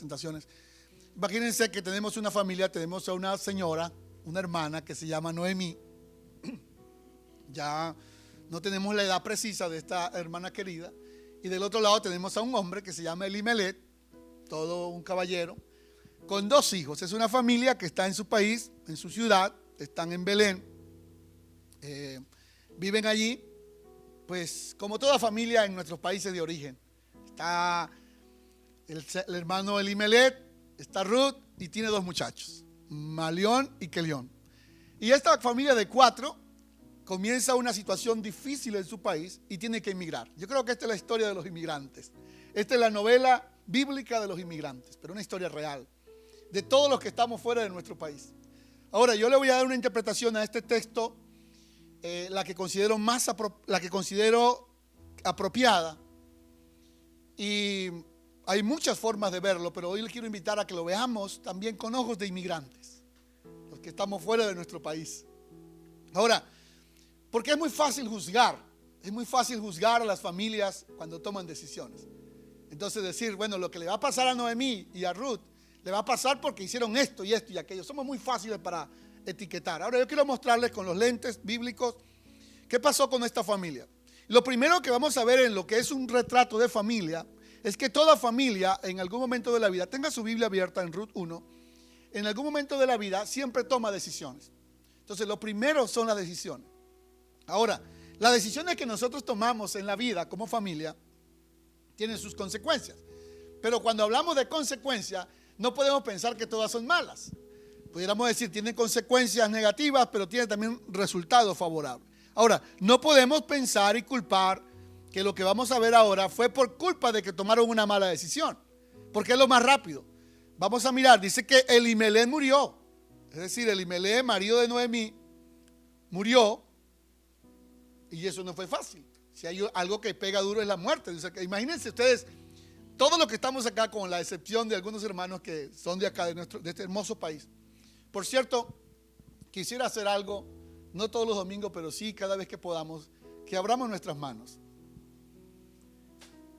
presentaciones. Imagínense que tenemos una familia, tenemos a una señora, una hermana que se llama Noemí. Ya no tenemos la edad precisa de esta hermana querida. Y del otro lado tenemos a un hombre que se llama Elimelech, todo un caballero, con 2 hijos. Es una familia que está en su país, en su ciudad, están en Belén. Viven allí, pues como toda familia en nuestros países de origen. Está el hermano Elimelech, está Ruth y tiene 2 muchachos, Malión y Kelión. Y esta familia de 4 comienza una situación difícil en su país y tiene que emigrar. Yo creo que esta es la historia de los inmigrantes. Esta es la novela bíblica de los inmigrantes, pero una historia real, de todos los que estamos fuera de nuestro país. Ahora, yo le voy a dar una interpretación a este texto, la que considero apropiada. Y hay muchas formas de verlo, pero hoy le quiero invitar a que lo veamos también con ojos de inmigrantes, los que estamos fuera de nuestro país. Ahora, porque es muy fácil juzgar a las familias cuando toman decisiones. Entonces decir, bueno, lo que le va a pasar a Noemí y a Ruth, le va a pasar porque hicieron esto y esto y aquello. Somos muy fáciles para etiquetar. Ahora yo quiero mostrarles con los lentes bíblicos qué pasó con esta familia. Lo primero que vamos a ver en lo que es un retrato de familia es que toda familia en algún momento de la vida, tenga su Biblia abierta en Ruth 1, en algún momento de la vida siempre toma decisiones. Entonces lo primero son las decisiones. Ahora, las decisiones que nosotros tomamos en la vida como familia tienen sus consecuencias. Pero cuando hablamos de consecuencias, no podemos pensar que todas son malas. Pudiéramos decir, tienen consecuencias negativas, pero tienen también resultados favorables. Ahora, no podemos pensar y culpar que lo que vamos a ver ahora fue por culpa de que tomaron una mala decisión, porque es lo más rápido. Vamos a mirar, dice que Elimelech murió. Es decir, Elimelech, marido de Noemí, murió. Y eso no fue fácil. Si hay algo que pega duro es la muerte. O sea, que imagínense ustedes, todos los que estamos acá, con la excepción de algunos hermanos que son de acá, de este hermoso país. Por cierto, quisiera hacer algo, no todos los domingos, pero sí cada vez que podamos, que abramos nuestras manos.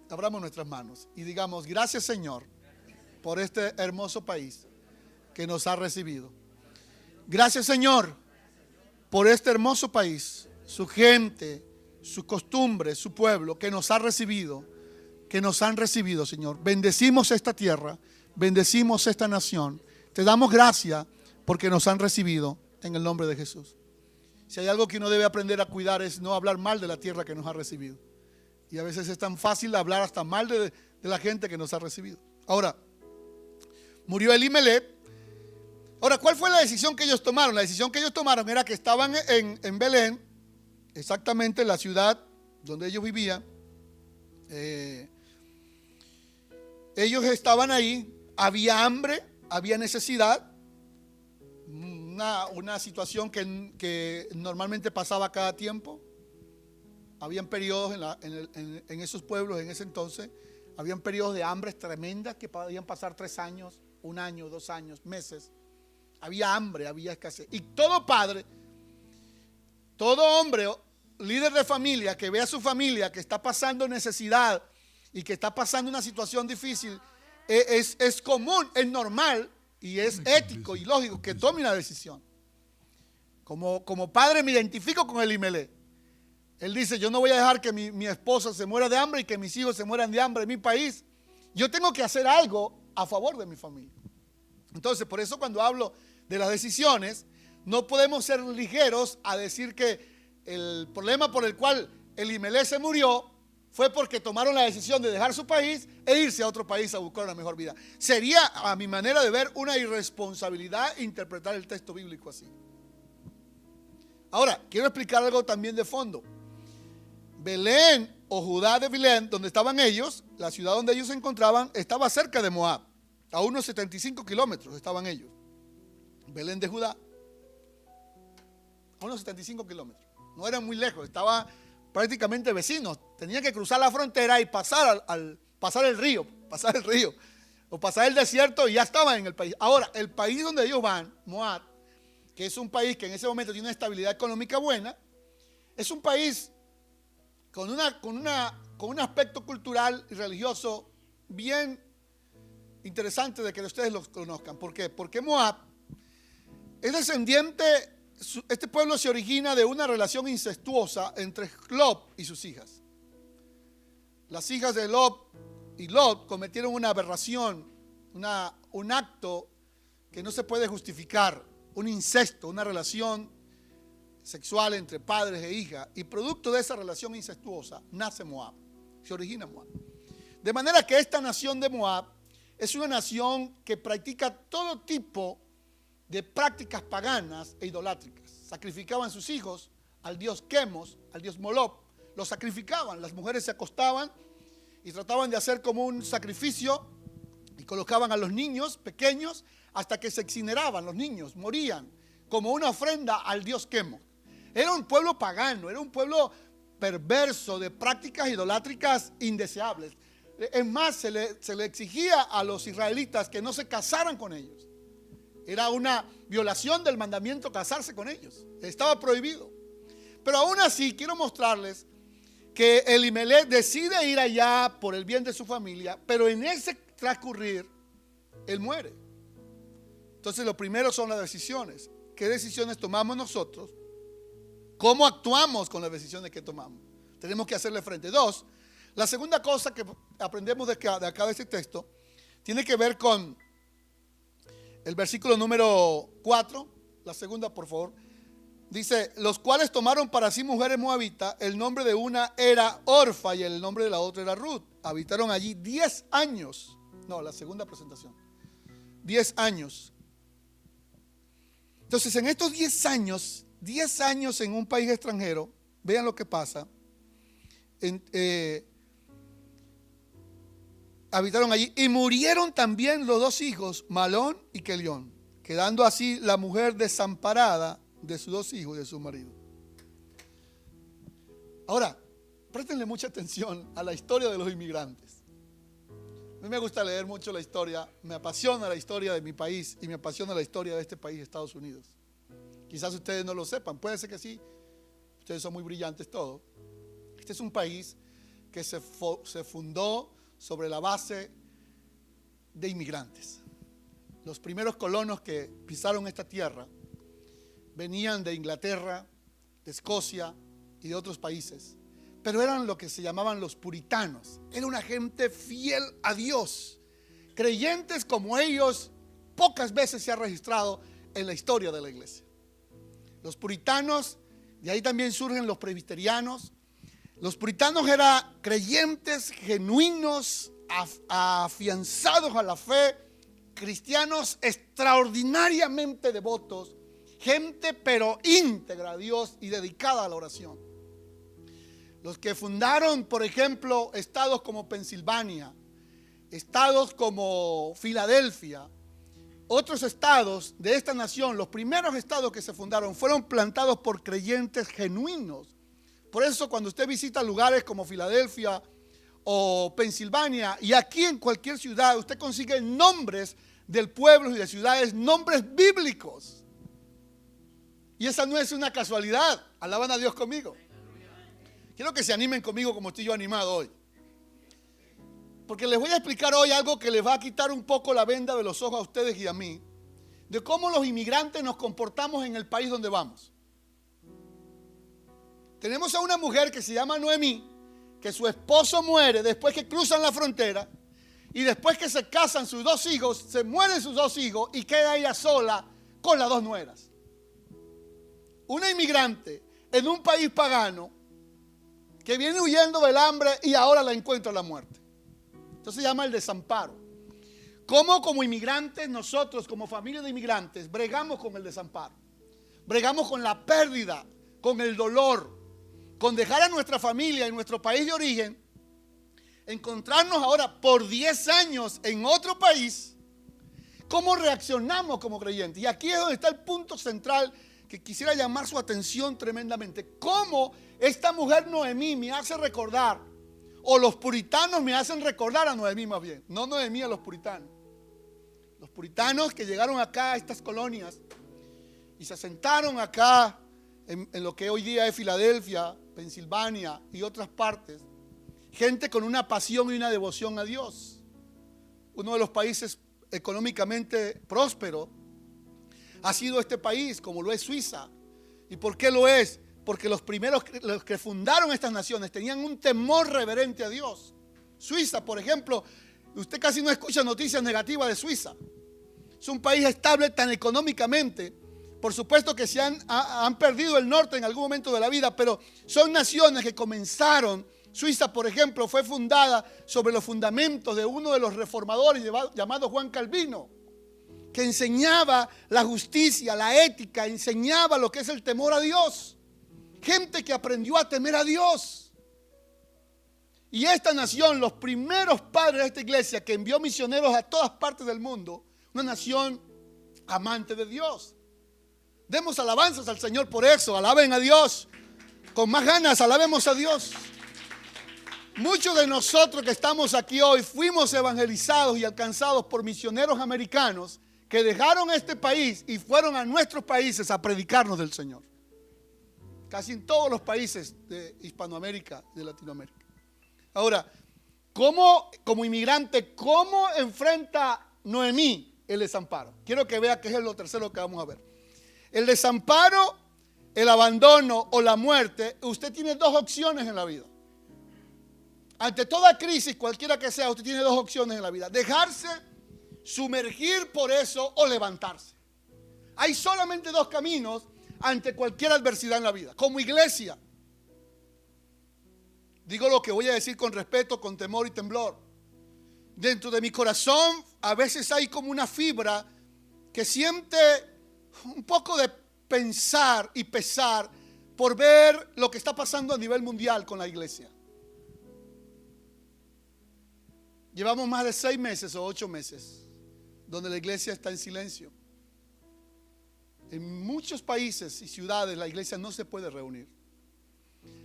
Abramos nuestras manos y digamos, gracias Señor por este hermoso país que nos ha recibido. Gracias Señor por este hermoso país, su gente, sus costumbres, su pueblo que nos ha recibido, que nos han recibido, Señor. Bendecimos esta tierra, bendecimos esta nación. Te damos gracias porque nos han recibido en el nombre de Jesús. Si hay algo que uno debe aprender a cuidar es no hablar mal de la tierra que nos ha recibido. Y a veces es tan fácil hablar hasta mal de la gente que nos ha recibido. Ahora, murió Elimelech. Ahora, ¿cuál fue la decisión que ellos tomaron? La decisión que ellos tomaron era que estaban en Belén, exactamente en la ciudad donde ellos vivían. Ellos estaban ahí, había hambre, había necesidad, una situación que normalmente pasaba cada tiempo. Habían periodos en esos pueblos en ese entonces, habían periodos de hambres tremendas que podían pasar 3 años, 1 año, 2 años, meses. Había hambre, había escasez. Y todo padre, todo hombre, líder de familia que ve a su familia que está pasando necesidad y que está pasando una situación difícil, es común, es normal y es ético y lógico que tome una decisión. Como padre me identifico con Elimelech. Él dice, yo no voy a dejar que mi esposa se muera de hambre y que mis hijos se mueran de hambre en mi país. Yo tengo que hacer algo a favor de mi familia. Entonces, por eso cuando hablo de las decisiones, no podemos ser ligeros a decir que el problema por el cual Elimelech se murió fue porque tomaron la decisión de dejar su país e irse a otro país a buscar una mejor vida. Sería, a mi manera de ver, una irresponsabilidad interpretar el texto bíblico así. Ahora, quiero explicar algo también de fondo. Belén o Judá de Belén, donde estaban ellos, la ciudad donde ellos se encontraban, estaba cerca de Moab. A unos 75 kilómetros estaban ellos. Belén de Judá, a unos 75 kilómetros. No eran muy lejos, estaban prácticamente vecinos. Tenían que cruzar la frontera y pasar el río o pasar el desierto y ya estaban en el país. Ahora, el país donde ellos van, Moab, que es un país que en ese momento tiene una estabilidad económica buena, es un país con un aspecto cultural y religioso bien interesante de que ustedes los conozcan. ¿Por qué? Porque Moab es descendiente, este pueblo se origina de una relación incestuosa entre Lot y sus hijas. Las hijas de Lot y Lot cometieron una aberración, un acto que no se puede justificar, un incesto, una relación sexual entre padres e hijas, y producto de esa relación incestuosa nace Moab, se origina Moab. De manera que esta nación de Moab es una nación que practica todo tipo de prácticas paganas e idolátricas. Sacrificaban sus hijos al dios Quemos, al dios Moloch, los sacrificaban, las mujeres se acostaban y trataban de hacer como un sacrificio y colocaban a los niños pequeños hasta que se incineraban, los niños morían como una ofrenda al dios Quemos. Era un pueblo pagano, era un pueblo perverso de prácticas idolátricas indeseables. Es más, se le exigía a los israelitas que no se casaran con ellos. Era una violación del mandamiento casarse con ellos. Estaba prohibido. Pero aún así quiero mostrarles que Elimelech decide ir allá por el bien de su familia, pero en ese transcurrir él muere. Entonces lo primero son las decisiones. ¿Qué decisiones tomamos nosotros? ¿Cómo actuamos con las decisiones que tomamos? Tenemos que hacerle frente. Dos, la segunda cosa que aprendemos de acá de este texto tiene que ver con el versículo número 4. La segunda, por favor. Dice, los cuales tomaron para sí mujeres moabitas, el nombre de una era Orfa y el nombre de la otra era Ruth. Habitaron allí 10 años. No, la segunda presentación. 10 años. Entonces, en estos 10 años en un país extranjero, vean lo que pasa. Habitaron allí y murieron también los dos hijos, Malón y Kelión, quedando así la mujer desamparada de sus dos hijos y de su marido. Ahora, préstenle mucha atención a la historia de los inmigrantes. A mí me gusta leer mucho la historia, me apasiona la historia de mi país y me apasiona la historia de este país, Estados Unidos. Quizás ustedes no lo sepan, puede ser que sí, ustedes son muy brillantes todos. Este es un país que se fundó sobre la base de inmigrantes. Los primeros colonos que pisaron esta tierra venían de Inglaterra, de Escocia y de otros países, pero eran lo que se llamaban los puritanos. Era una gente fiel a Dios, creyentes como ellos, pocas veces se ha registrado en la historia de la iglesia. Los puritanos, de ahí también surgen los presbiterianos. Los puritanos eran creyentes genuinos, afianzados a la fe, cristianos extraordinariamente devotos, gente pero íntegra a Dios y dedicada a la oración. Los que fundaron, por ejemplo, estados como Pensilvania, estados como Filadelfia, otros estados de esta nación, los primeros estados que se fundaron fueron plantados por creyentes genuinos. Por eso cuando usted visita lugares como Filadelfia o Pensilvania, y aquí en cualquier ciudad usted consigue nombres del pueblo y de ciudades, nombres bíblicos. Y esa no es una casualidad. Alaban a Dios conmigo. Quiero que se animen conmigo como estoy yo animado hoy. Porque les voy a explicar hoy algo que les va a quitar un poco la venda de los ojos a ustedes y a mí, de cómo los inmigrantes nos comportamos en el país donde vamos. Tenemos a una mujer que se llama Noemí, que su esposo muere después que cruzan la frontera, y después que se casan sus dos hijos, se mueren sus dos hijos y queda ella sola con las dos nueras. Una inmigrante en un país pagano que viene huyendo del hambre y ahora la encuentra la muerte. Esto se llama el desamparo. ¿Cómo como inmigrantes nosotros, como familia de inmigrantes, bregamos con el desamparo? Bregamos con la pérdida, con el dolor, con dejar a nuestra familia en nuestro país de origen, encontrarnos ahora por 10 años en otro país. ¿Cómo reaccionamos como creyentes? Y aquí es donde está el punto central que quisiera llamar su atención tremendamente. ¿Cómo esta mujer Noemí me hace recordar, o los puritanos me hacen recordar a Noemí más bien, no Noemí a los puritanos? Los puritanos que llegaron acá a estas colonias y se asentaron acá en lo que hoy día es Filadelfia, Pensilvania y otras partes. Gente con una pasión y una devoción a Dios. uno de los países económicamente prósperos, ha sido este país, como lo es Suiza. ¿Y por qué lo es? Porque los primeros, los que fundaron estas naciones, tenían un temor reverente a Dios. Suiza, por ejemplo, usted casi no escucha noticias negativas de Suiza. Es un país estable tan económicamente. Por supuesto que han perdido el norte en algún momento de la vida, pero son naciones que comenzaron. Suiza, por ejemplo, fue fundada sobre los fundamentos de uno de los reformadores llamado Juan Calvino, que enseñaba la justicia, la ética, enseñaba lo que es el temor a Dios. Gente que aprendió a temer a Dios. Y esta nación, los primeros padres de esta iglesia que envió misioneros a todas partes del mundo, una nación amante de Dios. Demos alabanzas al Señor por eso. Alaben a Dios. Con más ganas, alabemos a Dios. Muchos de nosotros que estamos aquí hoy fuimos evangelizados y alcanzados por misioneros americanos que dejaron este país y fueron a nuestros países a predicarnos del Señor. Casi en todos los países de Hispanoamérica, de Latinoamérica. Ahora, como inmigrante, ¿cómo enfrenta Noemí el desamparo? Quiero que vea que es lo tercero que vamos a ver. El desamparo, el abandono o la muerte, usted tiene dos opciones en la vida. Ante toda crisis, cualquiera que sea, usted tiene dos opciones en la vida. Dejarse sumergir por eso o levantarse. Hay solamente dos caminos ante cualquier adversidad en la vida. Como iglesia, digo lo que voy a decir con respeto, con temor y temblor. Dentro de mi corazón a veces hay como una fibra que siente un poco de pensar y pesar por ver lo que está pasando a nivel mundial con la iglesia. Llevamos más de 6 meses o 8 meses donde la iglesia está en silencio. En muchos países y ciudades la iglesia no se puede reunir.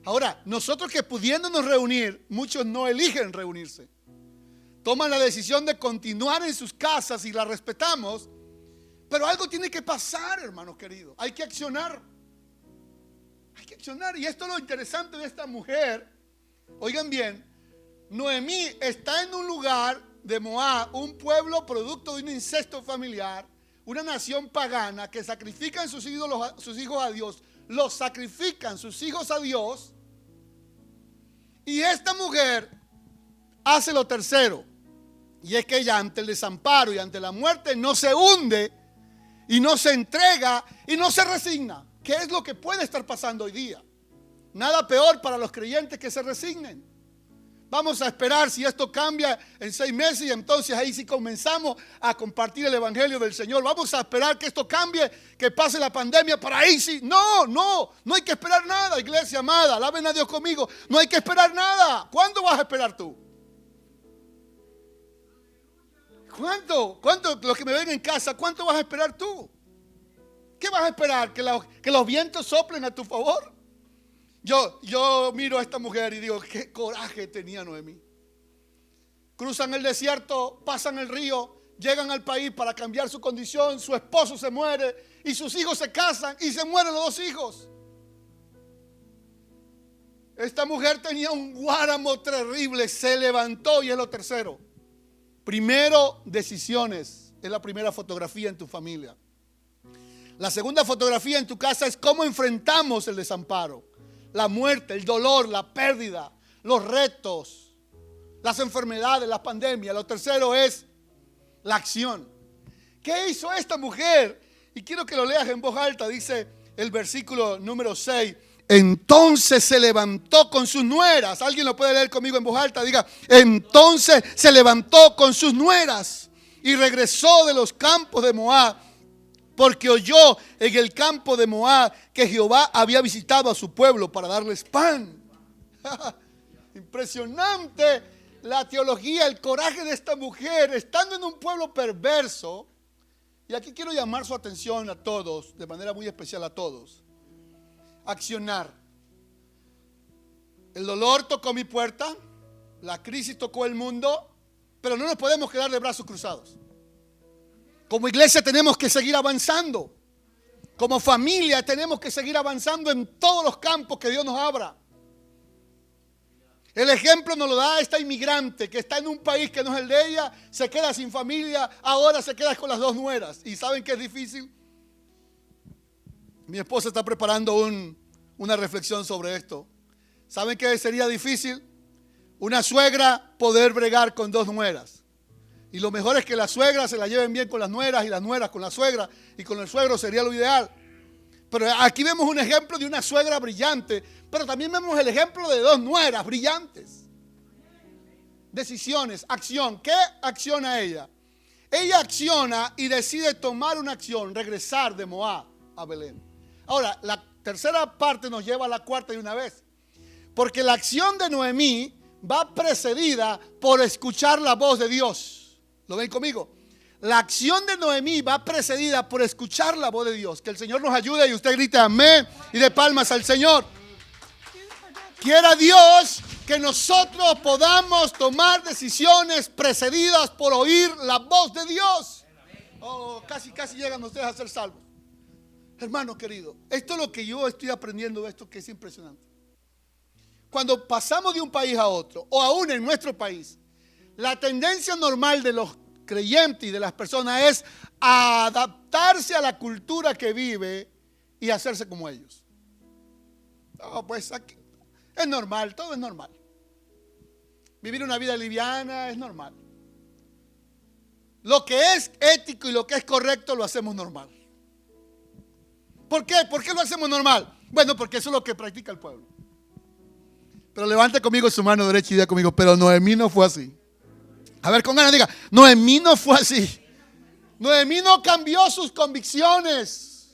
Ahora, nosotros que pudiéndonos reunir, muchos no eligen reunirse. Toman la decisión de continuar en sus casas y la respetamos. Pero algo tiene que pasar, hermanos queridos. Hay que accionar. Hay que accionar. Y esto es lo interesante de esta mujer. Oigan bien, Noemí está en un lugar de Moab, un pueblo producto de un incesto familiar, una nación pagana que sacrifican sus hijos a Dios, los sacrifican sus hijos a Dios. Y esta mujer hace lo tercero, y es que ella ante el desamparo y ante la muerte no se hunde y no se entrega y no se resigna. ¿Qué es lo que puede estar pasando hoy día? Nada peor para los creyentes que se resignen. Vamos a esperar si esto cambia en 6 meses y entonces ahí sí comenzamos a compartir el evangelio del Señor. Vamos a esperar que esto cambie, que pase la pandemia para ahí sí. No hay que esperar nada, iglesia amada. Alaben a Dios conmigo. No hay que esperar nada. ¿Cuándo vas a esperar tú? ¿Cuánto? Los que me ven en casa, ¿cuánto vas a esperar tú? ¿Qué vas a esperar? ¿Que los vientos soplen a tu favor? Yo miro a esta mujer y digo, qué coraje tenía Noemí. Cruzan el desierto, pasan el río, llegan al país para cambiar su condición, su esposo se muere y sus hijos se casan y se mueren los 2 hijos. Esta mujer tenía un guáramo terrible, se levantó y es lo tercero. Primero, decisiones, es la primera fotografía en tu familia. La segunda fotografía en tu casa es cómo enfrentamos el desamparo. La muerte, el dolor, la pérdida, los retos, las enfermedades, las pandemias. Lo tercero es la acción. ¿Qué hizo esta mujer? Y quiero que lo leas en voz alta. Dice el versículo número 6. Entonces se levantó con sus nueras. ¿Alguien lo puede leer conmigo en voz alta? Diga, entonces se levantó con sus nueras y regresó de los campos de Moab, porque oyó en el campo de Moab que Jehová había visitado a su pueblo para darles pan. Impresionante la teología, el coraje de esta mujer, estando en un pueblo perverso. Y aquí quiero llamar su atención a todos, de manera muy especial a todos. Accionar. El dolor tocó mi puerta, la crisis tocó el mundo, pero no nos podemos quedar de brazos cruzados. Como iglesia tenemos que seguir avanzando. Como familia tenemos que seguir avanzando en todos los campos que Dios nos abra. El ejemplo nos lo da esta inmigrante que está en un país que no es el de ella, se queda sin familia, ahora se queda con las dos nueras. ¿Y saben qué es difícil? Mi esposa está preparando una reflexión sobre esto. ¿Saben qué sería difícil? Una suegra poder bregar con dos nueras. Y lo mejor es que las suegras se la lleven bien con las nueras y las nueras con la suegra y con el suegro sería lo ideal. Pero aquí vemos un ejemplo de una suegra brillante, pero también vemos el ejemplo de dos nueras brillantes. Decisiones, acción. ¿Qué acciona ella? Ella acciona y decide tomar una acción, regresar de Moab a Belén. Ahora, la tercera parte nos lleva a la cuarta de una vez. Porque la acción de Noemí va precedida por escuchar la voz de Dios. ¿Lo ven conmigo? La acción de Noemí va precedida por escuchar la voz de Dios. Que el Señor nos ayude y usted grite amén y de palmas al Señor. Quiera Dios que nosotros podamos tomar decisiones precedidas por oír la voz de Dios. Oh, casi llegan ustedes a ser salvos. Hermano querido, esto es lo que yo estoy aprendiendo de esto que es impresionante. Cuando pasamos de un país a otro, o aún en nuestro país, la tendencia normal de los creyentes y de las personas es adaptarse a la cultura que vive y hacerse como ellos. Oh, pues aquí es normal, todo es normal. Vivir una vida liviana es normal. Lo que es ético y lo que es correcto lo hacemos normal. ¿Por qué? ¿Por qué lo hacemos normal? Bueno, porque eso es lo que practica el pueblo. Pero levante conmigo su mano derecha y diga conmigo, pero Noemí no fue así. A ver, con ganas diga, Noemí no fue así. Noemí no cambió sus convicciones.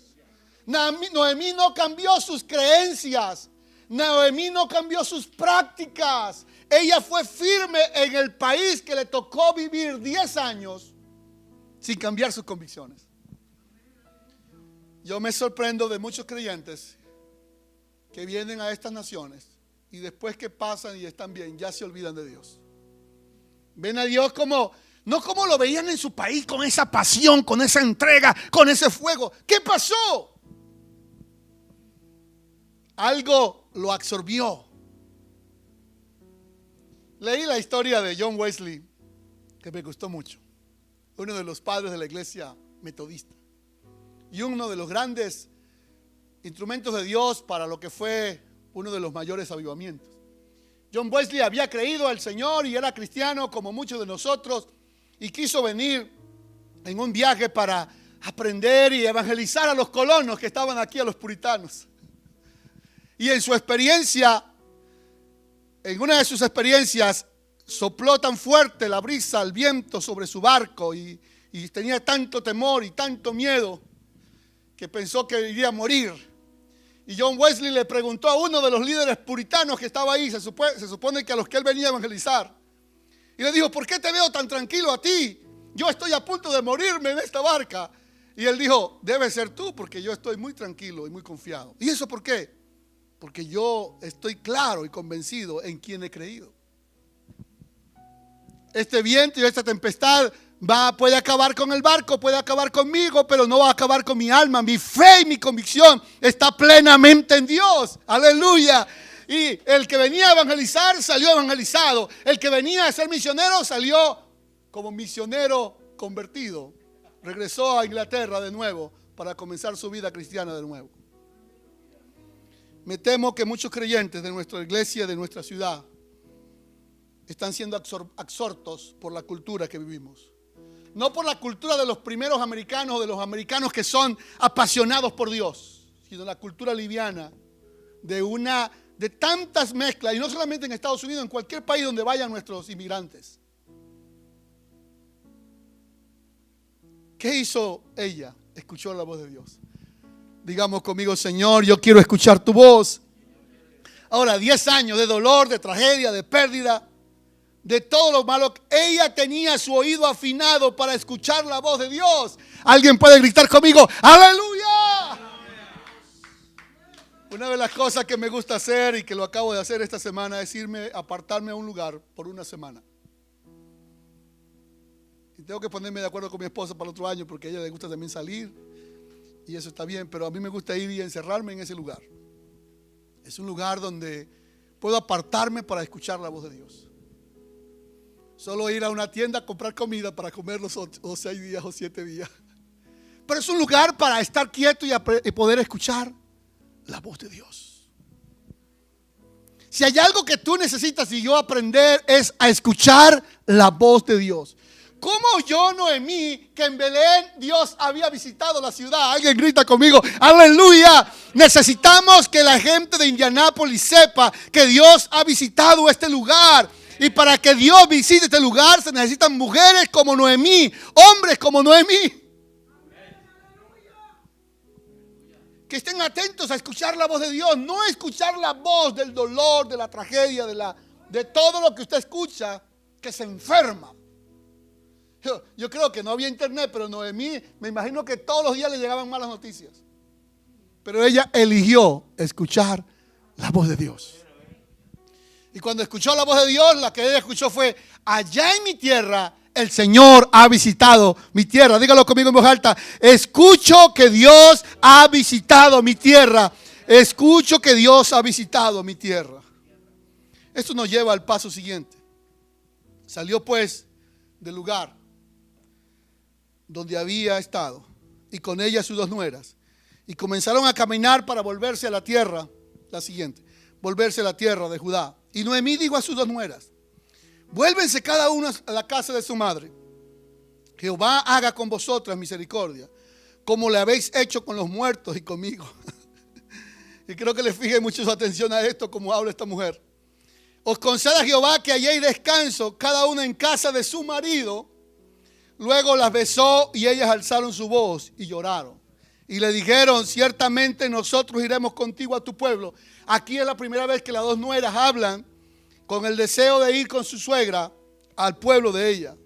Noemí no cambió sus creencias. Noemí no cambió sus prácticas. Ella fue firme en el país que le tocó vivir 10 años sin cambiar sus convicciones. Yo me sorprendo de muchos creyentes que vienen a estas naciones y después que pasan y están bien, ya se olvidan de Dios. Ven a Dios como, no como lo veían en su país, con esa pasión, con esa entrega, con ese fuego. ¿Qué pasó? Algo lo absorbió. Leí la historia de John Wesley, que me gustó mucho. Uno de los padres de la iglesia metodista. Y uno de los grandes instrumentos de Dios para lo que fue uno de los mayores avivamientos. John Wesley había creído al Señor y era cristiano como muchos de nosotros y quiso venir en un viaje para aprender y evangelizar a los colonos que estaban aquí, a los puritanos. Y en su experiencia, en una de sus experiencias, sopló tan fuerte la brisa, el viento sobre su barco y tenía tanto temor y tanto miedo que pensó que iría a morir. Y John Wesley le preguntó a uno de los líderes puritanos que estaba ahí, se supone que a los que él venía a evangelizar, y le dijo, ¿por qué te veo tan tranquilo a ti? Yo estoy a punto de morirme en esta barca. Y él dijo, debe ser tú, porque yo estoy muy tranquilo y muy confiado. ¿Y eso por qué? Porque yo estoy claro y convencido en quién he creído. Este viento y esta tempestad puede acabar con el barco, puede acabar conmigo, pero no va a acabar con mi alma. Mi fe y mi convicción está plenamente en Dios. Aleluya. Y el que venía a evangelizar salió evangelizado. El que venía a ser misionero salió como misionero convertido. Regresó a Inglaterra de nuevo para comenzar su vida cristiana de nuevo. Me temo que muchos creyentes de nuestra iglesia, de nuestra ciudad, están siendo absortos por la cultura que vivimos. No por la cultura de los primeros americanos o de los americanos que son apasionados por Dios, sino la cultura liviana de tantas mezclas, y no solamente en Estados Unidos, en cualquier país donde vayan nuestros inmigrantes. ¿Qué hizo ella? Escuchó la voz de Dios. Digamos conmigo, Señor, yo quiero escuchar tu voz. Ahora, 10 años de dolor, de tragedia, de pérdida, de todo lo malo. Ella tenía su oído afinado para escuchar la voz de Dios. Alguien puede gritar conmigo, ¡aleluya! Una de las cosas que me gusta hacer y que lo acabo de hacer esta semana es apartarme a un lugar por una semana. Y tengo que ponerme de acuerdo con mi esposa para el otro año porque a ella le gusta también salir. Y eso está bien, pero a mí me gusta ir y encerrarme en ese lugar. Es un lugar donde puedo apartarme para escuchar la voz de Dios. Solo ir a una tienda a comprar comida para comer los 8 o 6 días o 7 días. Pero es un lugar para estar quieto y poder escuchar la voz de Dios. Si hay algo que tú necesitas y yo aprender es a escuchar la voz de Dios. ¿Cómo yo, Noemí, que en Belén Dios había visitado la ciudad? Alguien grita conmigo, aleluya. Necesitamos que la gente de Indianápolis sepa que Dios ha visitado este lugar. Y para que Dios visite este lugar se necesitan mujeres como Noemí, hombres como Noemí. Que estén atentos a escuchar la voz de Dios, no escuchar la voz del dolor, de la tragedia, de todo lo que usted escucha que se enferma. Yo creo que no había internet, pero Noemí, me imagino que todos los días le llegaban malas noticias. Pero ella eligió escuchar la voz de Dios. Y cuando escuchó la voz de Dios, la que ella escuchó fue: allá en mi tierra el Señor ha visitado mi tierra. Dígalo conmigo en voz alta. Escucho que Dios ha visitado mi tierra. Escucho que Dios ha visitado mi tierra. Esto nos lleva al paso siguiente. Salió pues del lugar donde había estado, y con ella sus 2 nueras, y comenzaron a caminar para volverse a la tierra, la siguiente, volverse a la tierra de Judá. Y Noemí dijo a sus 2 nueras: vuélvense cada una a la casa de su madre. Jehová haga con vosotras misericordia, como le habéis hecho con los muertos y conmigo. Y creo que le fije mucho su atención a esto, como habla esta mujer. Os conceda Jehová que halléis descanso, cada una en casa de su marido. Luego las besó y ellas alzaron su voz y lloraron. Y le dijeron: ciertamente nosotros iremos contigo a tu pueblo. Aquí es la primera vez que las 2 nueras hablan con el deseo de ir con su suegra al pueblo de ella.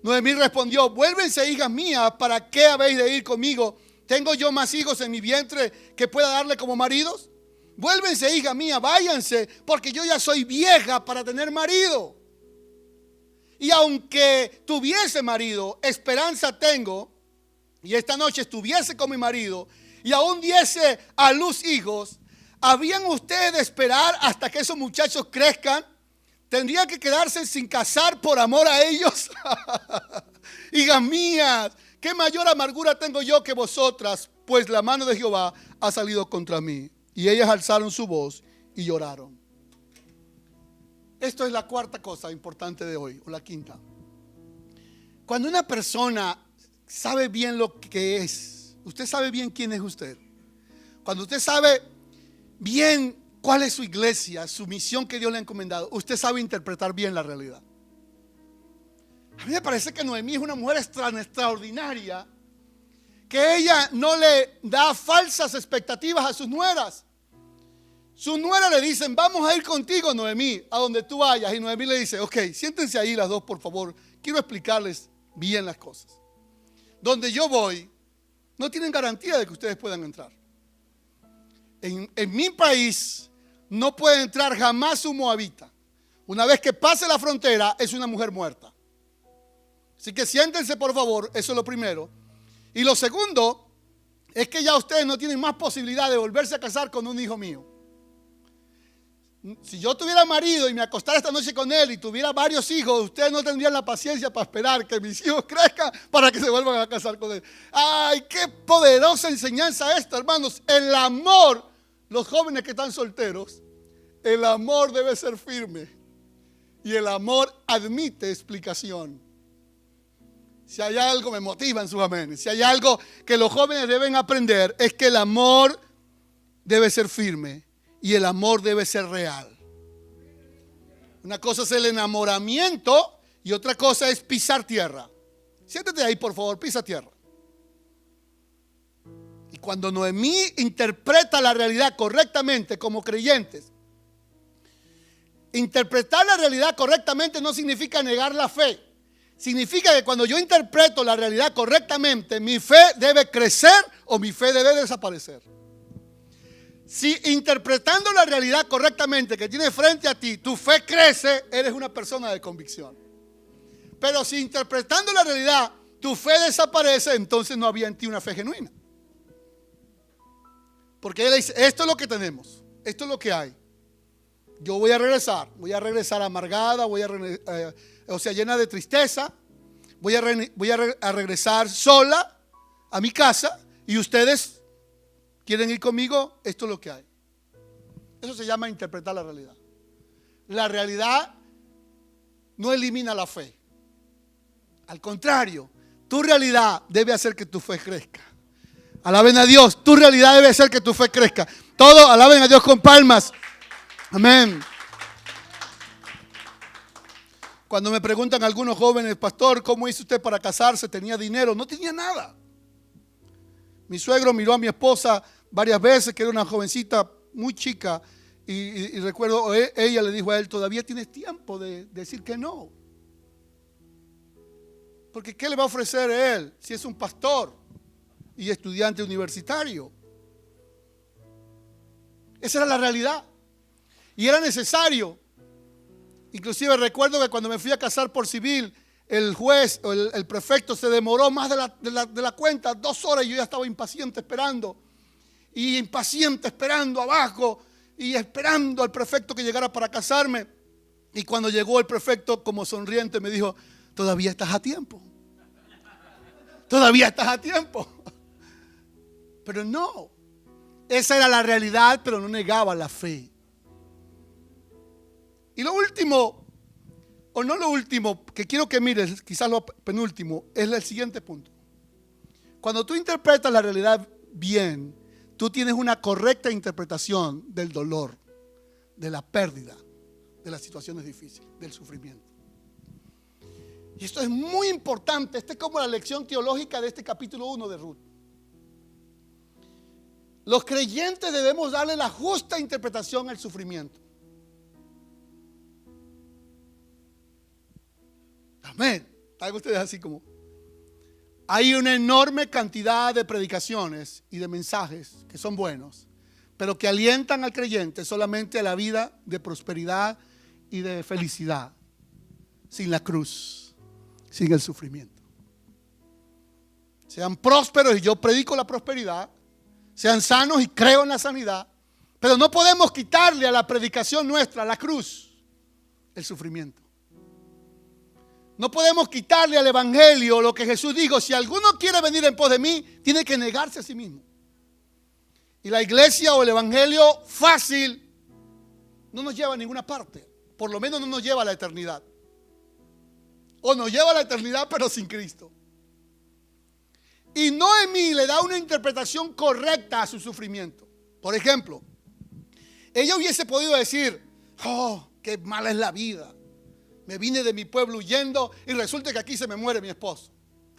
Noemí respondió: vuélvense, hijas mías, ¿para qué habéis de ir conmigo? ¿Tengo yo más hijos en mi vientre que pueda darle como maridos? Vuélvense, hija mía, váyanse, porque yo ya soy vieja para tener marido. Y aunque tuviese marido, esperanza tengo, y esta noche estuviese con mi marido, y aún diese a luz hijos, ¿habían ustedes de esperar hasta que esos muchachos crezcan? ¿Tendría que quedarse sin casar por amor a ellos? Hijas mías, ¿qué mayor amargura tengo yo que vosotras? Pues la mano de Jehová ha salido contra mí. Y ellas alzaron su voz y lloraron. Esto es la cuarta cosa importante de hoy, o la quinta. Cuando una persona sabe bien lo que es, usted sabe bien quién es usted. Cuando usted sabe bien cuál es su iglesia, su misión que Dios le ha encomendado, usted sabe interpretar bien la realidad. A mí me parece que Noemí es una mujer extraordinaria, que ella no le da falsas expectativas a sus nueras. Sus nueras le dicen: vamos a ir contigo, Noemí, a donde tú vayas. Y Noemí le dice: ok, siéntense ahí las 2, por favor. Quiero explicarles bien las cosas. Donde yo voy, no tienen garantía de que ustedes puedan entrar. En mi país no puede entrar jamás un moabita. Una vez que pase la frontera, es una mujer muerta. Así que siéntense, por favor. Eso es lo primero. Y lo segundo es que ya ustedes no tienen más posibilidad de volverse a casar con un hijo mío. Si yo tuviera marido y me acostara esta noche con él y tuviera varios hijos, ustedes no tendrían la paciencia para esperar que mis hijos crezcan para que se vuelvan a casar con él. ¡Ay, qué poderosa enseñanza esta, hermanos! El amor, los jóvenes que están solteros, el amor debe ser firme. Y el amor admite explicación. Si hay algo, me motivan sus amenes. Si hay algo que los jóvenes deben aprender, es que el amor debe ser firme. Y el amor debe ser real. Una cosa es el enamoramiento y otra cosa es pisar tierra. Siéntate ahí, por favor, pisa tierra. Y cuando Noemí interpreta la realidad correctamente como creyentes, interpretar la realidad correctamente no significa negar la fe. Significa que cuando yo interpreto la realidad correctamente, mi fe debe crecer o mi fe debe desaparecer. Si interpretando la realidad correctamente que tienes frente a ti, tu fe crece, eres una persona de convicción. Pero si interpretando la realidad tu fe desaparece, entonces no había en ti una fe genuina. Porque él dice: esto es lo que tenemos, esto es lo que hay. yo voy a regresar amargada, llena de tristeza, voy a regresar sola a mi casa y ustedes quieren ir conmigo, esto es lo que hay. Eso se llama interpretar la realidad. La realidad no elimina la fe. Al contrario, tu realidad debe hacer que tu fe crezca. Alaben a Dios, tu realidad debe hacer que tu fe crezca. Todos alaben a Dios con palmas. Amén. Cuando me preguntan algunos jóvenes, pastor, ¿cómo hizo usted para casarse? ¿Tenía dinero? No tenía nada. Mi suegro miró a mi esposa varias veces, que era una jovencita muy chica, y recuerdo, ella le dijo a él, todavía tienes tiempo de decir que no. Porque ¿qué le va a ofrecer él si es un pastor y estudiante universitario? Esa era la realidad. Y era necesario. Inclusive recuerdo que cuando me fui a casar por civil, el juez o el prefecto se demoró más de la cuenta, 2 horas, y yo ya estaba impaciente esperando. Y impaciente esperando abajo y esperando al prefecto que llegara para casarme. Y cuando llegó el prefecto, como sonriente, me dijo, todavía estás a tiempo. Todavía estás a tiempo. Pero no. Esa era la realidad, pero no negaba la fe. Y lo último, o no lo último, que quiero que mires, quizás lo penúltimo, es el siguiente punto. Cuando tú interpretas la realidad bien, tú tienes una correcta interpretación del dolor, de la pérdida, de las situaciones difíciles, del sufrimiento. Y esto es muy importante. Esta es como la lección teológica de este capítulo 1 de Ruth. Los creyentes debemos darle la justa interpretación al sufrimiento. Amén. Hagan ustedes así como. Hay una enorme cantidad de predicaciones y de mensajes que son buenos, pero que alientan al creyente solamente a la vida de prosperidad y de felicidad, sin la cruz, sin el sufrimiento. Sean prósperos y yo predico la prosperidad, sean sanos y creo en la sanidad, pero no podemos quitarle a la predicación nuestra, a la cruz, el sufrimiento. No podemos quitarle al evangelio lo que Jesús dijo: si alguno quiere venir en pos de mí, tiene que negarse a sí mismo. Y la iglesia o el evangelio fácil no nos lleva a ninguna parte. Por lo menos no nos lleva a la eternidad. O nos lleva a la eternidad pero sin Cristo. Y Noemí le da una interpretación correcta a su sufrimiento. Por ejemplo, ella hubiese podido decir: oh, qué mala es la vida. Me vine de mi pueblo huyendo y resulta que aquí se me muere mi esposo.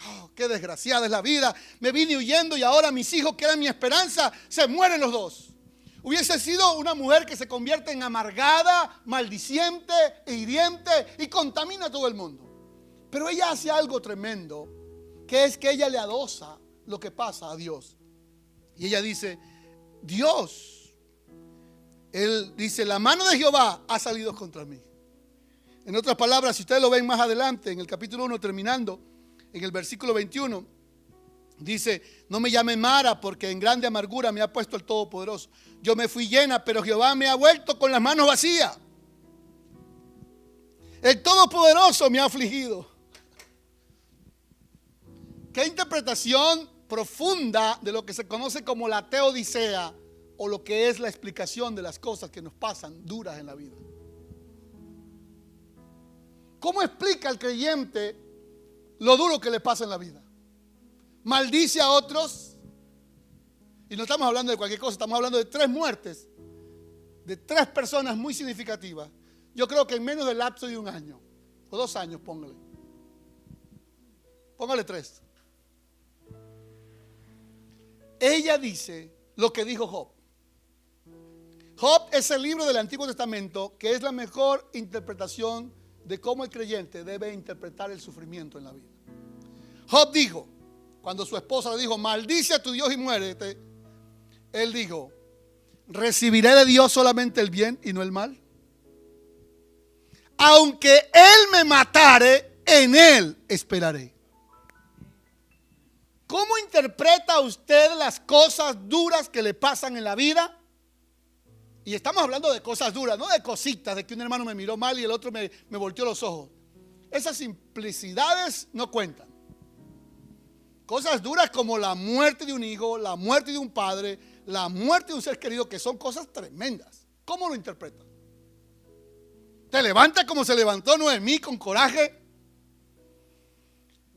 Oh, qué desgraciada es la vida. Me vine huyendo y ahora mis hijos, que eran mi esperanza, se mueren los dos. Hubiese sido una mujer que se convierte en amargada, maldiciente e hiriente y contamina a todo el mundo. Pero ella hace algo tremendo, que es que ella le adosa lo que pasa a Dios. Y ella dice: Dios, él dice, la mano de Jehová ha salido contra mí. En otras palabras, si ustedes lo ven más adelante, en el capítulo 1 terminando, en el versículo 21, dice: no me llame Mara, porque en grande amargura me ha puesto el Todopoderoso. Yo me fui llena, pero Jehová me ha vuelto con las manos vacías. El Todopoderoso me ha afligido. ¿Qué interpretación profunda de lo que se conoce como la teodicea, o lo que es la explicación de las cosas que nos pasan duras en la vida? ¿Cómo explica el creyente lo duro que le pasa en la vida? Maldice a otros. Y no estamos hablando de cualquier cosa, estamos hablando de 3 muertes, de 3 personas muy significativas. Yo creo que en menos del lapso de 1 año, o 2 años, póngale 3. Ella dice lo que dijo Job. Job es el libro del Antiguo Testamento que es la mejor interpretación de cómo el creyente debe interpretar el sufrimiento en la vida. Job dijo, cuando su esposa le dijo: maldice a tu Dios y muérete, él dijo: ¿recibiré de Dios solamente el bien y no el mal? Aunque Él me matare, en Él esperaré. ¿Cómo interpreta usted las cosas duras que le pasan en la vida? Y estamos hablando de cosas duras, no de cositas, de que un hermano me miró mal y el otro me volteó los ojos. Esas simplicidades no cuentan. Cosas duras como la muerte de un hijo, la muerte de un padre, la muerte de un ser querido, que son cosas tremendas. ¿Cómo lo interpretas? Te levanta como se levantó Noemí, con coraje.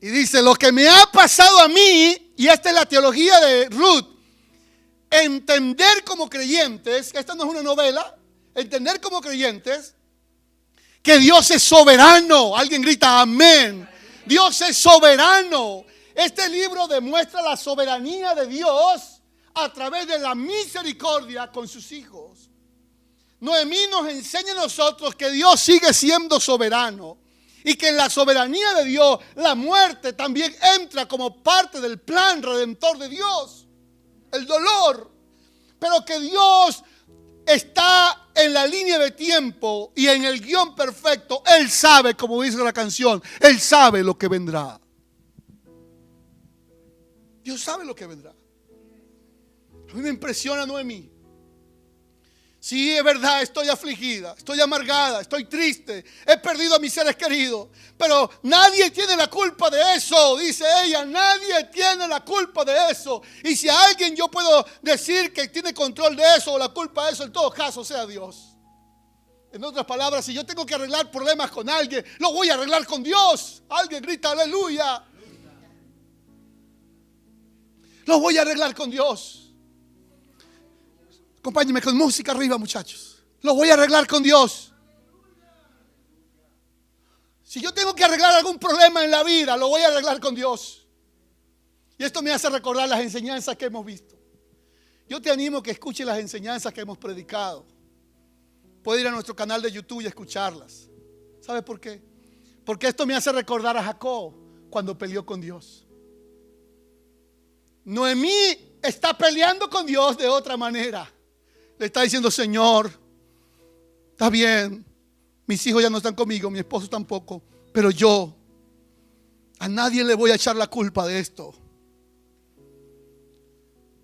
Y dice, lo que me ha pasado a mí, y esta es la teología de Ruth, entender como creyentes, esta no es una novela, entender como creyentes que Dios es soberano. Alguien grita amén. Dios es soberano. Este libro demuestra la soberanía de Dios a través de la misericordia con sus hijos. Noemí nos enseña a nosotros que Dios sigue siendo soberano y que en la soberanía de Dios la muerte también entra como parte del plan redentor de Dios. El dolor, pero que Dios está en la línea de tiempo y en el guión perfecto. Él sabe, como dice la canción, Él sabe lo que vendrá. Dios sabe lo que vendrá. A mí me impresiona Noemí. Sí, es verdad, estoy afligida, estoy amargada, estoy triste, he perdido a mis seres queridos, pero nadie tiene la culpa de eso, dice ella, nadie tiene la culpa de eso. Y si a alguien yo puedo decir que tiene control de eso o la culpa de eso, en todo caso sea Dios. En otras palabras, si yo tengo que arreglar problemas con alguien, lo voy a arreglar con Dios. Alguien grita aleluya. Lo voy a arreglar con Dios. Acompáñenme con música arriba, muchachos. Lo voy a arreglar con Dios. Si yo tengo que arreglar algún problema en la vida, lo voy a arreglar con Dios. Y esto me hace recordar las enseñanzas que hemos visto. Yo te animo a que escuches las enseñanzas que hemos predicado. Puedes ir a nuestro canal de YouTube y escucharlas. ¿Sabes por qué? Porque esto me hace recordar a Jacob cuando peleó con Dios. Noemí está peleando con Dios de otra manera. Le está diciendo, Señor, está bien, mis hijos ya no están conmigo, mi esposo tampoco, pero yo a nadie le voy a echar la culpa de esto.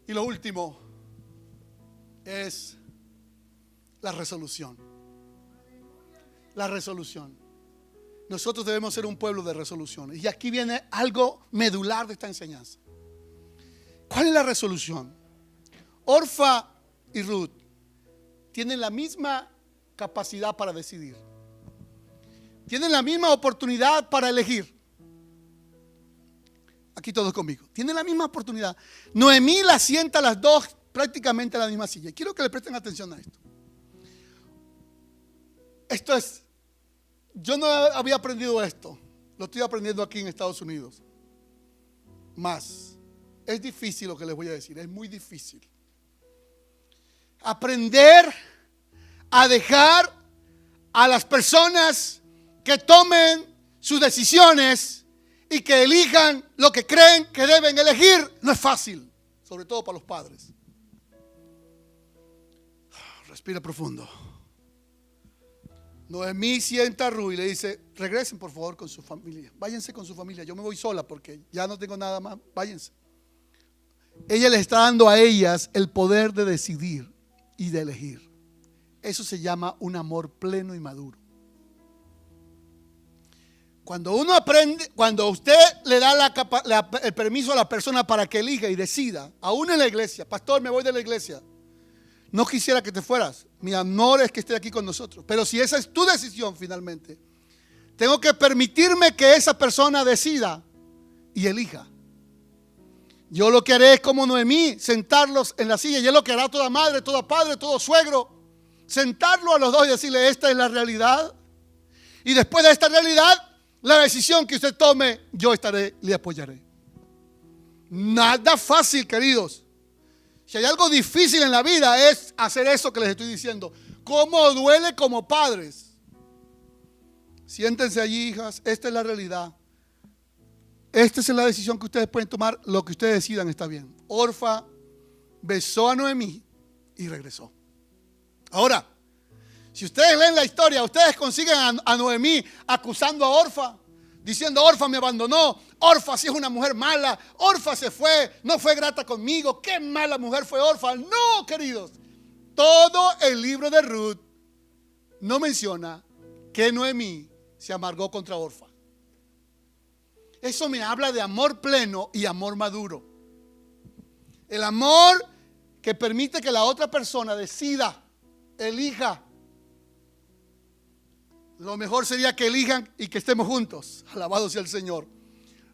Y lo último es la resolución. La resolución. Nosotros debemos ser un pueblo de resoluciones. Y aquí viene algo medular de esta enseñanza. ¿Cuál es la resolución? Orfa y Ruth tienen la misma capacidad para decidir. Tienen la misma oportunidad para elegir. Aquí todos conmigo. Tienen la misma oportunidad. Noemí las sienta a las dos prácticamente en la misma silla. Quiero que le presten atención a esto. Esto es, yo no había aprendido esto. Lo estoy aprendiendo aquí en Estados Unidos. Más. Es difícil lo que les voy a decir. Es muy difícil. Aprender a dejar a las personas que tomen sus decisiones y que elijan lo que creen que deben elegir no es fácil, sobre todo para los padres. Respira profundo. Noemí sienta a Ruth y le dice, regresen por favor con su familia, váyanse con su familia, yo me voy sola porque ya no tengo nada más, váyanse. Ella les está dando a ellas el poder de decidir y de elegir. Eso se llama un amor pleno y maduro. Cuando uno aprende, cuando usted le da el permiso a la persona para que elija y decida, aún en la iglesia, pastor, me voy de la iglesia, no quisiera que te fueras, mi amor es que esté aquí con nosotros, pero si esa es tu decisión finalmente, tengo que permitirme que esa persona decida y elija. Yo lo que haré es como Noemí, sentarlos en la silla. Y es lo que hará toda madre, toda padre, todo suegro. Sentarlo a los dos y decirle, esta es la realidad. Y después de esta realidad, la decisión que usted tome, yo estaré, le apoyaré. Nada fácil, queridos. Si hay algo difícil en la vida es hacer eso que les estoy diciendo. ¿Cómo duele como padres? Siéntense allí, hijas, esta es la realidad. Esta es la decisión que ustedes pueden tomar. Lo que ustedes decidan está bien. Orfa besó a Noemí y regresó. Ahora, si ustedes leen la historia, ustedes consiguen a Noemí acusando a Orfa, diciendo, Orfa me abandonó, Orfa sí es una mujer mala, Orfa se fue, no fue grata conmigo, qué mala mujer fue Orfa. No, queridos, todo el libro de Ruth no menciona que Noemí se amargó contra Orfa. Eso me habla de amor pleno y amor maduro. El amor que permite que la otra persona decida, elija. Lo mejor sería que elijan y que estemos juntos. Alabado sea el Señor.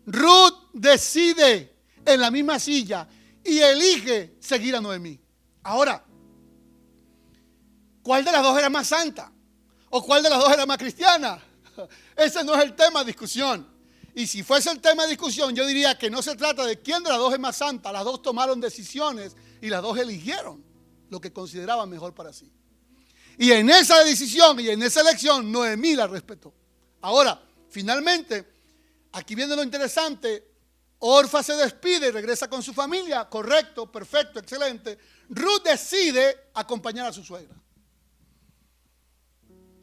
Ruth decide en la misma silla y elige seguir a Noemí. Ahora, ¿cuál de las dos era más santa? ¿O cuál de las dos era más cristiana? Ese no es el tema de discusión. Y si fuese el tema de discusión, yo diría que no se trata de quién de las dos es más santa. Las dos tomaron decisiones y las dos eligieron lo que consideraban mejor para sí. Y en esa decisión y en esa elección, Noemí la respetó. Ahora, finalmente, aquí viene lo interesante. Orfa se despide y regresa con su familia. Correcto, perfecto, excelente. Ruth decide acompañar a su suegra.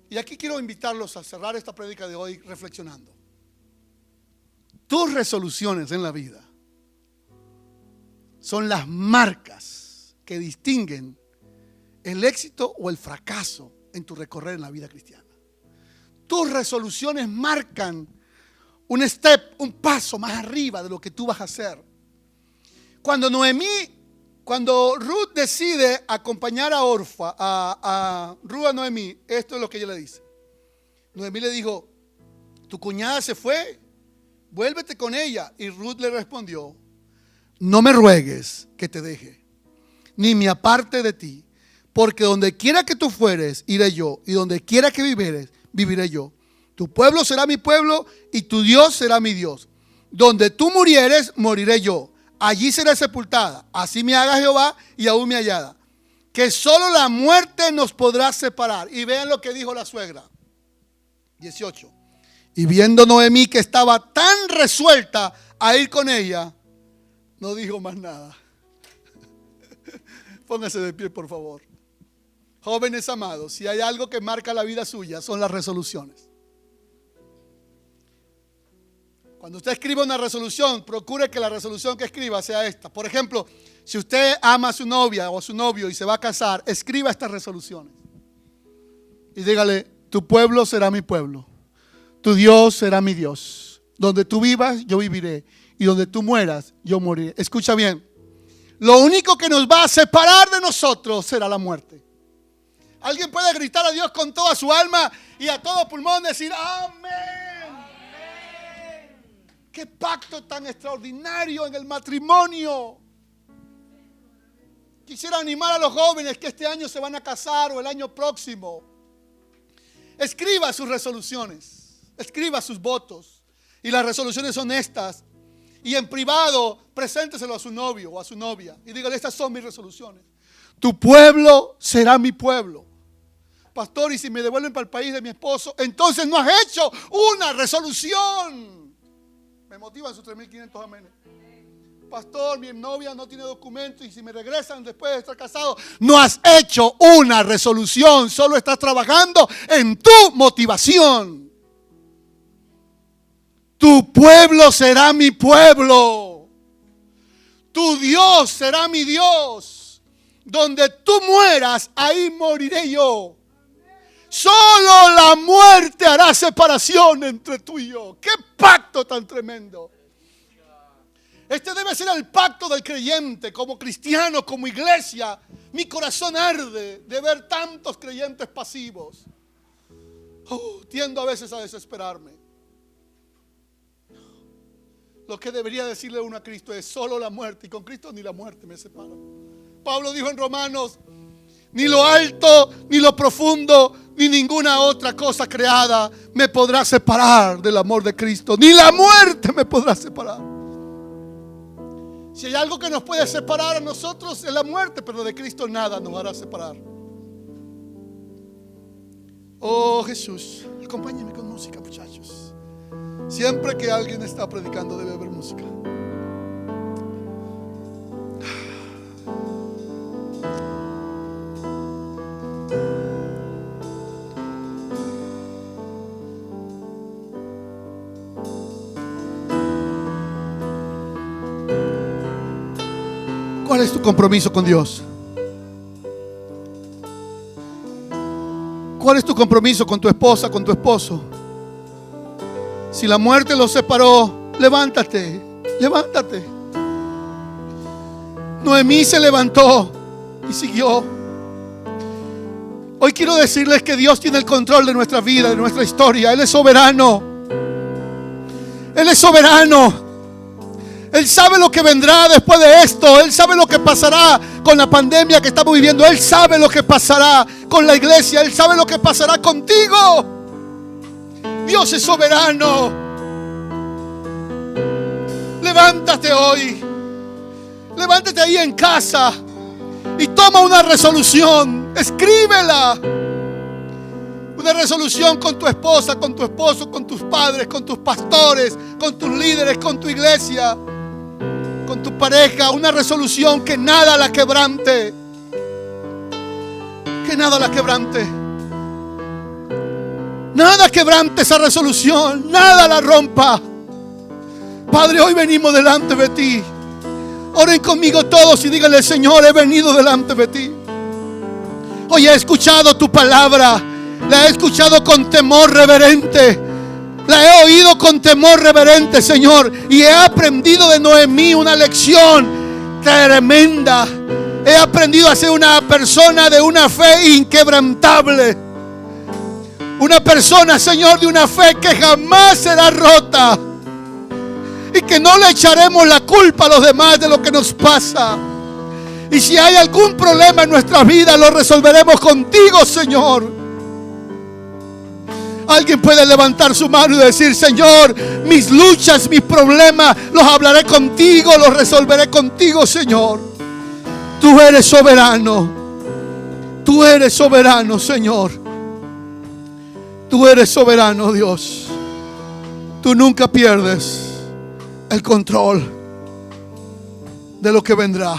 Y aquí quiero invitarlos a cerrar esta prédica de hoy reflexionando. Tus resoluciones en la vida son las marcas que distinguen el éxito o el fracaso en tu recorrer en la vida cristiana. Tus resoluciones marcan un step, un paso más arriba de lo que tú vas a hacer. Cuando Ruth decide acompañar a Orfa, a Noemí, esto es lo que ella le dice. Noemí le dijo: tu cuñada se fue, vuélvete con ella. Y Ruth le respondió: no me ruegues que te deje, ni me aparte de ti, porque donde quiera que tú fueres, iré yo, y donde quiera que vivieres, viviré yo. Tu pueblo será mi pueblo, y tu Dios será mi Dios. Donde tú murieres, moriré yo. Allí seré sepultada. Así me haga Jehová, y aún me hallada. Que solo la muerte nos podrá separar. Y vean lo que dijo la suegra. 18. Y viendo Noemí que estaba tan resuelta a ir con ella, no dijo más nada. Póngase de pie, por favor. Jóvenes amados, si hay algo que marca la vida suya, son las resoluciones. Cuando usted escriba una resolución, procure que la resolución que escriba sea esta. Por ejemplo, si usted ama a su novia o a su novio y se va a casar, escriba estas resoluciones. Y dígale: tu pueblo será mi pueblo, tu Dios será mi Dios. Donde tú vivas, yo viviré, y donde tú mueras, yo moriré. Escucha bien. Lo único que nos va a separar de nosotros será la muerte. Alguien puede gritar a Dios con toda su alma y a todo pulmón decir: amén. Qué pacto tan extraordinario en el matrimonio. Quisiera animar a los jóvenes que este año se van a casar o el año próximo. Escriba sus resoluciones, escriba sus votos. Y las resoluciones son estas. Y en privado, presénteselo a su novio o a su novia. Y dígale: estas son mis resoluciones. Tu pueblo será mi pueblo. Pastor, y si me devuelven para el país de mi esposo, entonces no has hecho una resolución. Me motivan sus 3.500 amenes. Pastor, mi novia no tiene documentos y si me regresan después de estar casado, no has hecho una resolución, solo estás trabajando en tu motivación. Tu pueblo será mi pueblo, tu Dios será mi Dios. Donde tú mueras, ahí moriré yo. Solo la muerte hará separación entre tú y yo. ¡Qué pacto tan tremendo! Este debe ser el pacto del creyente. Como cristiano, como iglesia, mi corazón arde de ver tantos creyentes pasivos. Tiendo a veces a desesperarme. Lo que debería decirle uno a Cristo es: solo la muerte, y con Cristo ni la muerte me separa. Pablo dijo en Romanos: ni lo alto, ni lo profundo, ni ninguna otra cosa creada me podrá separar del amor de Cristo. Ni la muerte me podrá separar. Si hay algo que nos puede separar a nosotros, es la muerte, pero de Cristo nada nos hará separar. Oh Jesús, acompáñenme con música, muchachos. Siempre que alguien está predicando debe haber música. ¿Cuál es tu compromiso con Dios? ¿Cuál es tu compromiso con tu esposa, con tu esposo? Si la muerte los separó, levántate, levántate. Noemí se levantó y siguió. Hoy quiero decirles que Dios tiene el control de nuestra vida, de nuestra historia. Él es soberano. Él es soberano. Él sabe lo que vendrá después de esto. Él sabe lo que pasará con la pandemia que estamos viviendo. Él sabe lo que pasará con la iglesia. Él sabe lo que pasará contigo. Dios es soberano. Levántate hoy. Levántate ahí en casa y toma una resolución. Escríbela. Una resolución con tu esposa, con tu esposo, con tus padres, con tus pastores, con tus líderes, con tu iglesia, con tu pareja. Una resolución que nada la quebrante. Que nada la quebrante. Nada quebrante esa resolución. Nada la rompa. Padre, hoy venimos delante de ti. Oren conmigo todos y díganle: Señor, he venido delante de ti. Hoy he escuchado tu palabra. La he escuchado con temor reverente. La he oído con temor reverente, Señor. Y he aprendido de Noemí una lección tremenda. He aprendido a ser una persona de una fe inquebrantable. Una persona, Señor, de una fe que jamás será rota. Y que no le echaremos la culpa a los demás de lo que nos pasa. Y si hay algún problema en nuestra vida, lo resolveremos contigo, Señor. Alguien puede levantar su mano y decir: Señor, mis luchas, mis problemas, los hablaré contigo, los resolveré contigo, Señor. Tú eres soberano. Tú eres soberano, Señor. Tú eres soberano, Dios. Tú nunca pierdes el control de lo que vendrá.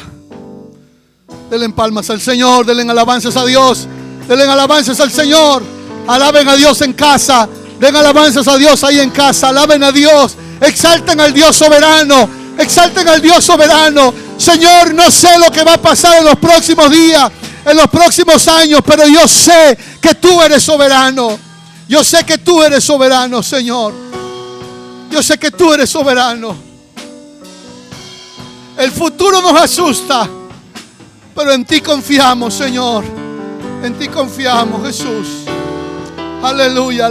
Denle palmas al Señor, denle alabanzas a Dios, denle alabanzas al Señor. Alaben a Dios en casa, den alabanzas a Dios ahí en casa. Alaben a Dios, exalten al Dios soberano, exalten al Dios soberano. Señor, no sé lo que va a pasar en los próximos días, en los próximos años, pero yo sé que tú eres soberano. Yo sé que tú eres soberano, Señor. Yo sé que tú eres soberano. El futuro nos asusta, pero en ti confiamos, Señor. En ti confiamos, Jesús. Aleluya.